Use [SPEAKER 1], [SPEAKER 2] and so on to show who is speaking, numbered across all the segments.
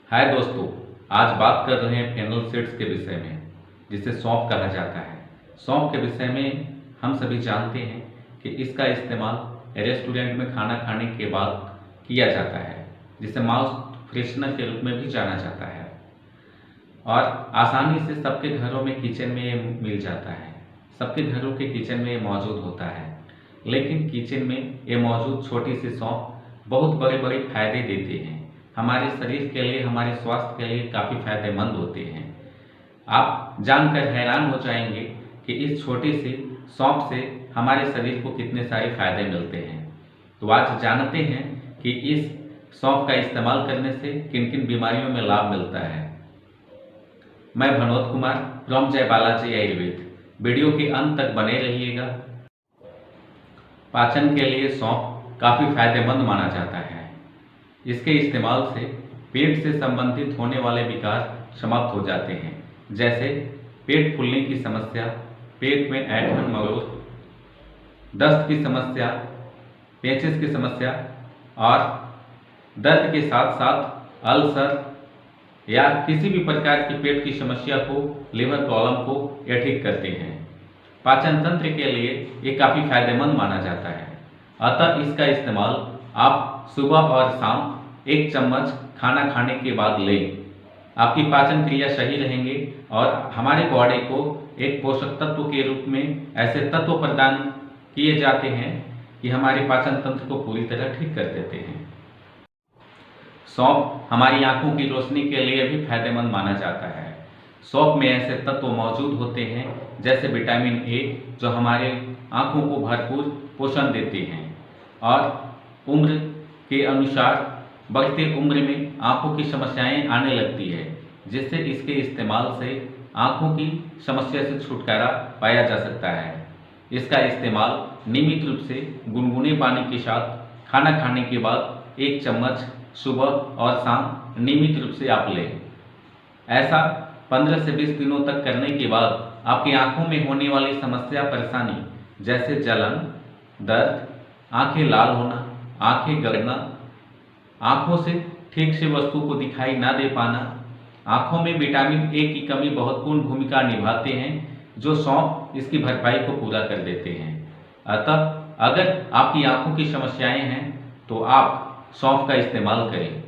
[SPEAKER 1] हाय दोस्तों, आज बात कर रहे हैं फेनल सीड्स के विषय में, जिसे सौंफ कहा जाता है। सौंफ के विषय में हम सभी जानते हैं कि इसका इस्तेमाल रेस्टोरेंट में खाना खाने के बाद किया जाता है, जिसे माउथ फ्रेशनर के रूप में भी जाना जाता है और आसानी से सबके घरों में किचन में ये मिल जाता है। सबके घरों के किचन में ये मौजूद होता है, लेकिन किचन में ये मौजूद छोटी सी सौंफ बहुत बड़े बड़े फायदे देते हैं। हमारे शरीर के लिए, हमारे स्वास्थ्य के लिए काफ़ी फायदेमंद होते हैं। आप जानकर हैरान हो जाएंगे कि इस छोटी सी सौंफ से हमारे शरीर को कितने सारे फायदे मिलते हैं। तो आज जानते हैं कि इस सौंफ का इस्तेमाल करने से किन किन बीमारियों में लाभ मिलता है। मैं भनोद कुमार फ्रॉम जय बालाजी आयुर्वेद। वीडियो के अंत तक बने रहिएगा। पाचन के लिए सौंफ काफ़ी फायदेमंद माना जाता है। इसके इस्तेमाल से पेट से संबंधित होने वाले विकार समाप्त हो जाते हैं, जैसे पेट फूलने की समस्या, पेट में ऐंठन मरोड़, दस्त की समस्या, पेचिस की समस्या और दर्द के साथ साथ अल्सर या किसी भी प्रकार की पेट की समस्या को, लिवर प्रॉब्लम को ये ठीक करते हैं। पाचन तंत्र के लिए ये काफ़ी फायदेमंद माना जाता है। अतः इसका इस्तेमाल आप सुबह और शाम 1 चम्मच खाना खाने के बाद लें। आपकी पाचन क्रिया सही रहेंगे और हमारे बॉडी को एक पोषक तत्व के रूप में ऐसे तत्व प्रदान किए जाते हैं कि हमारे पाचन तंत्र को पूरी तरह ठीक कर देते हैं। सौंफ हमारी आंखों की रोशनी के लिए भी फायदेमंद माना जाता है। सौंफ में ऐसे तत्व मौजूद होते हैं जैसे विटामिन ए, जो हमारे आंखों को भरपूर पोषण देते हैं और उम्र के अनुसार बढ़ती उम्र में आंखों की समस्याएं आने लगती है, जिससे इसके इस्तेमाल से आंखों की समस्या से छुटकारा पाया जा सकता है। इसका इस्तेमाल नियमित रूप से गुनगुने पानी के साथ खाना खाने के बाद 1 चम्मच सुबह और शाम नियमित रूप से आप लें। ऐसा 15 से 20 दिनों तक करने के बाद आपकी आंखों में होने वाली समस्या, परेशानी जैसे जलन, दर्द, आंखें लाल होना, आंखें गड़ना, आंखों से ठीक से वस्तु को दिखाई ना दे पाना, आंखों में विटामिन ए की कमी महत्वपूर्ण भूमिका निभाते हैं, जो सौंफ इसकी भरपाई को पूरा कर देते हैं। अतः अगर आपकी आंखों की समस्याएं हैं तो आप सौंफ का इस्तेमाल करें।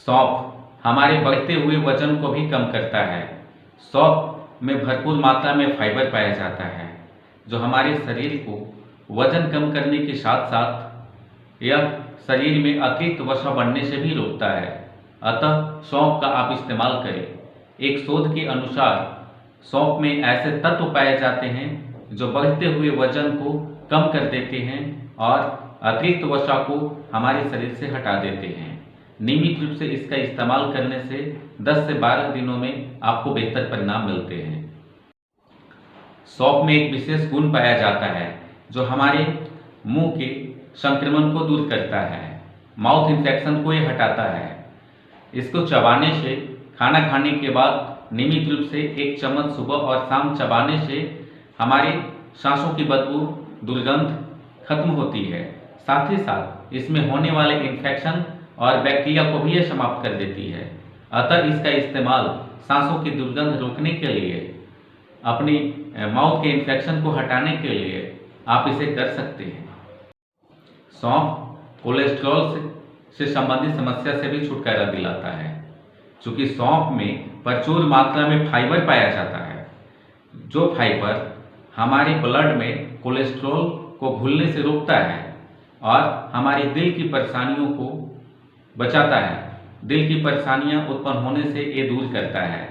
[SPEAKER 1] सौंफ हमारे बढ़ते हुए वजन को भी कम करता है। सौंफ में भरपूर मात्रा में फाइबर पाया जाता है, जो हमारे शरीर को वजन कम करने के साथ साथ यह शरीर में अतिरिक्त वसा बढ़ने से भी रोकता है। अतः सौंफ का आप इस्तेमाल करें। एक शोध के अनुसार सौंफ में ऐसे तत्व पाए जाते हैं जो बढ़ते हुए वजन को कम कर देते हैं और अतिरिक्त वसा को हमारे शरीर से हटा देते हैं। नियमित रूप से इसका इस्तेमाल करने से 10 से 12 दिनों में आपको बेहतर परिणाम मिलते हैं। सौंफ में एक विशेष गुण पाया जाता है जो हमारे मुंह के संक्रमण को दूर करता है, माउथ इन्फेक्शन को ये हटाता है। इसको चबाने से, खाना खाने के बाद नियमित रूप से 1 चम्मच सुबह और शाम चबाने से हमारे सांसों की बदबू, दुर्गंध खत्म होती है। साथ ही साथ इसमें होने वाले इन्फेक्शन और बैक्टीरिया को भी ये समाप्त कर देती है। अतः इसका इस्तेमाल सांसों की दुर्गंध रोकने के लिए, अपनी माउथ के इन्फेक्शन को हटाने के लिए आप इसे कर सकते हैं। सौंफ कोलेस्ट्रॉल से संबंधित समस्या से भी छुटकारा दिलाता है, क्योंकि सौंफ में प्रचुर मात्रा में फाइबर पाया जाता है, जो फाइबर हमारे ब्लड में कोलेस्ट्रॉल को घुलने से रोकता है और हमारे दिल की परेशानियों को बचाता है। दिल की परेशानियां उत्पन्न होने से ये दूर करता है।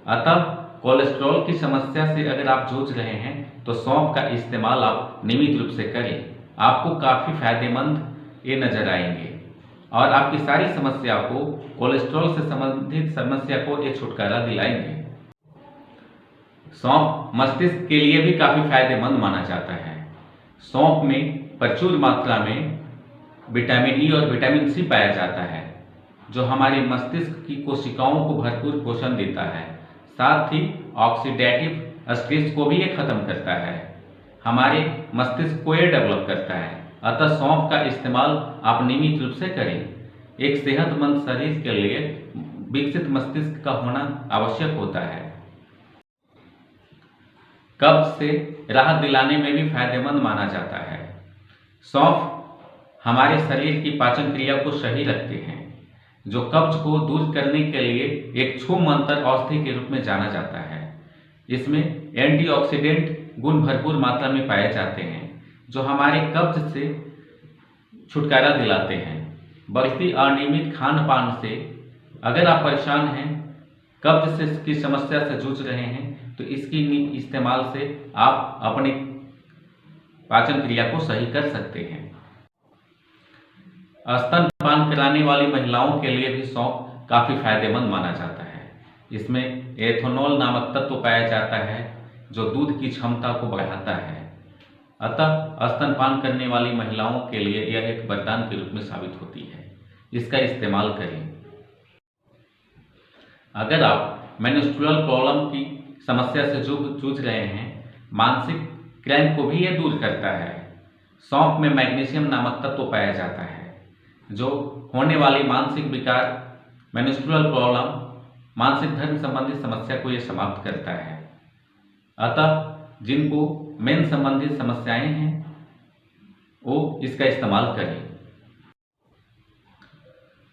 [SPEAKER 1] अतः कोलेस्ट्रॉल की समस्या से अगर आप जूझ रहे हैं तो सौंफ का इस्तेमाल आप नियमित रूप से करें। आपको काफ़ी फायदेमंद ये नजर आएंगे और आपकी सारी समस्या को, कोलेस्ट्रॉल से संबंधित समस्या को ये छुटकारा दिलाएंगे। सौंफ मस्तिष्क के लिए भी काफ़ी फायदेमंद माना जाता है। सौंफ में प्रचुर मात्रा में विटामिन ई और विटामिन सी पाया जाता है, जो हमारे मस्तिष्क की कोशिकाओं को भरपूर पोषण देता है। साथ ही ऑक्सीडेटिव स्ट्रेस को भी ये खत्म करता है, हमारे मस्तिष्क को ये डेवलप करता है। अतः सौंफ का इस्तेमाल आप नियमित रूप से करें। एक सेहतमंद शरीर के लिए विकसित मस्तिष्क का होना आवश्यक होता है। कब्ज से राहत दिलाने में भी फायदेमंद माना जाता है। सौंफ हमारे शरीर की पाचन क्रिया को सही रखते हैं, जो कब्ज को दूर करने के लिए एक छूमंतर औषधि के रूप में जाना जाता है। इसमें एंटीऑक्सीडेंट गुण भरपूर मात्रा में पाए जाते हैं, जो हमारे कब्ज से छुटकारा दिलाते हैं। बढ़ती अनियमित खान पान से अगर आप परेशान हैं, कब्ज से की समस्या से जूझ रहे हैं, तो इसकी इस्तेमाल से आप अपने पाचन क्रिया को सही कर सकते हैं। स्तनपान कराने वाली महिलाओं के लिए भी सौंफ काफ़ी फायदेमंद माना जाता है। इसमें एथेनॉल नामक तत्व पाया जाता है, जो दूध की क्षमता को बढ़ाता है। अतः स्तनपान करने वाली महिलाओं के लिए यह एक वरदान के रूप में साबित होती है। इसका इस्तेमाल करें। अगर आप मेंस्ट्रुअल प्रॉब्लम की समस्या से जूझ रहे हैं, मानसिक क्रैम्प को भी यह दूर करता है। सौंफ में मैग्नीशियम नामक तत्व पाया जाता है, जो होने वाली मानसिक विकार, मेंस्ट्रुअल प्रॉब्लम, मानसिक धर्म संबंधी समस्या को यह समाप्त करता है। अतः जिनको मेन संबंधित समस्याएं हैं, वो इसका इस्तेमाल करें।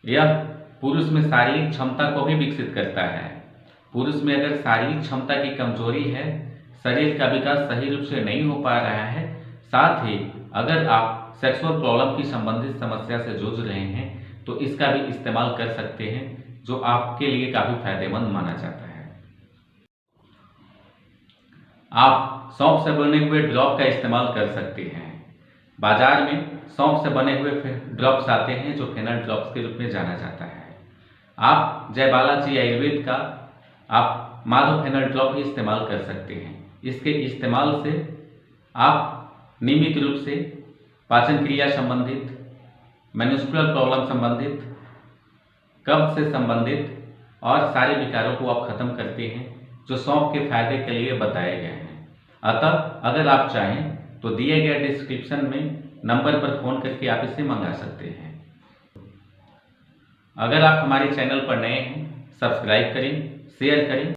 [SPEAKER 1] यह पुरुष में शारीरिक क्षमता को भी विकसित करता है। पुरुष में अगर शारीरिक क्षमता की कमजोरी है, शरीर का विकास सही रूप से नहीं हो पा रहा है, साथ ही अगर आप सेक्सुअल प्रॉब्लम की संबंधित समस्या से जूझ रहे हैं, तो इसका भी इस्तेमाल कर सकते हैं, जो आपके लिए काफ़ी फायदेमंद माना जाता है। आप सौंफ से बने हुए ड्रॉप का इस्तेमाल कर सकते हैं। बाजार में सौंफ से बने हुए ड्रॉप्स आते हैं, जो फेनल ड्रॉप्स के रूप में जाना जाता है। आप जय बालाजी आयुर्वेद का आप माधव फेनल ड्रॉप भी इस्तेमाल कर सकते हैं। इसके इस्तेमाल से आप नियमित रूप से पाचन क्रिया संबंधित, मेंस्ट्रुअल प्रॉब्लम संबंधित, कब्ज से संबंधित और सारे विकारों को आप खत्म करते हैं, जो सौंफ के फायदे के लिए बताए गए हैं। अतः अगर आप चाहें तो दिए गए डिस्क्रिप्शन में नंबर पर फ़ोन करके आप इसे मंगा सकते हैं। अगर आप हमारे चैनल पर नए हैं, सब्सक्राइब करें, शेयर करें